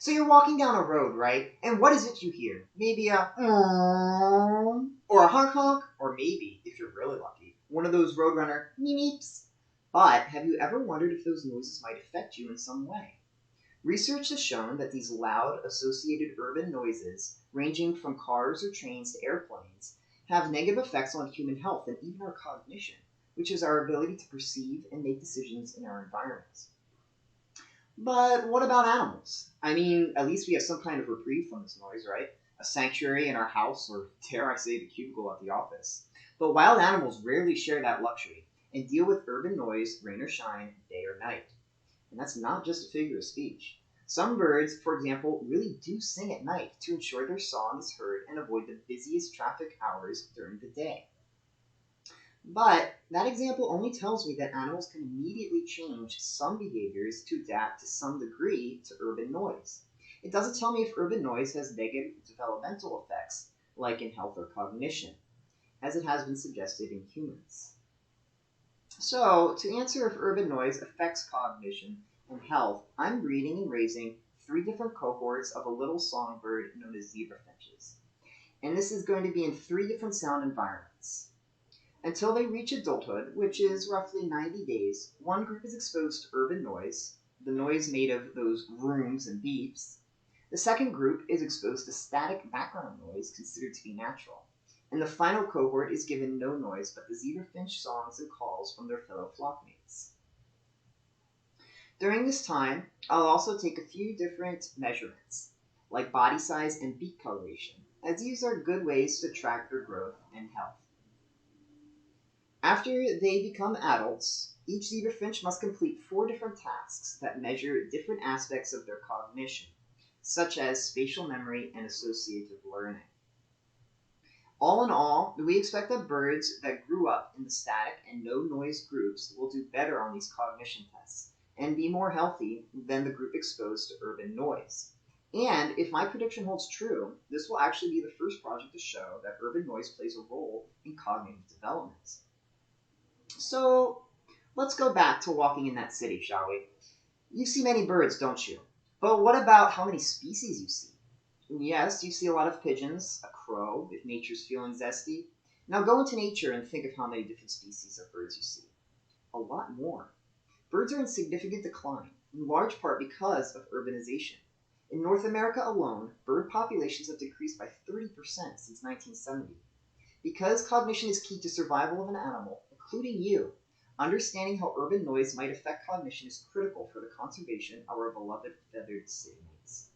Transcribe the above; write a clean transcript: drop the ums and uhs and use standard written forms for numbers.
So you're walking down a road, right? And what is it you hear? Maybe a or a honk honk, or maybe, if you're really lucky, one of those Roadrunner meeps. But have you ever wondered if those noises might affect you in some way? Research has shown that these loud, associated urban noises, ranging from cars or trains to airplanes, have negative effects on human health and even our cognition, which is our ability to perceive and make decisions in our environments. But what about animals? I mean, at least we have some kind of reprieve from this noise, right? A sanctuary in our house, or dare I say, the cubicle at the office. But wild animals rarely share that luxury and deal with urban noise, rain or shine, day or night. And that's not just a figure of speech. Some birds, for example, really do sing at night to ensure their song is heard and avoid the busiest traffic hours during the day. But that example only tells me that animals can immediately change some behaviors to adapt to some degree to urban noise. It doesn't tell me if urban noise has negative developmental effects, like in health or cognition, as it has been suggested in humans. So, to answer if urban noise affects cognition and health, I'm breeding and raising three different cohorts of a little songbird known as zebra finches. And this is going to be in three different sound environments. Until they reach adulthood, which is roughly 90 days, one group is exposed to urban noise, the noise made of those rooms and beeps. The second group is exposed to static background noise considered to be natural. And the final cohort is given no noise but the zebra finch songs and calls from their fellow flockmates. During this time, I'll also take a few different measurements, like body size and beak coloration, as these are good ways to track their growth and health. After they become adults, each zebra finch must complete 4 different tasks that measure different aspects of their cognition, such as spatial memory and associative learning. All in all, we expect that birds that grew up in the static and no noise groups will do better on these cognition tests and be more healthy than the group exposed to urban noise. And if my prediction holds true, this will actually be the first project to show that urban noise plays a role in cognitive development. So let's go back to walking in that city, shall we? You see many birds, don't you? But what about how many species you see? Yes, you see a lot of pigeons, a crow, if nature's feeling zesty. Now go into nature and think of how many different species of birds you see. A lot more. Birds are in significant decline, in large part because of urbanization. In North America alone, bird populations have decreased by 30% since 1970. Because cognition is key to survival of an animal, including you, understanding how urban noise might affect cognition is critical for the conservation of our beloved feathered city mates.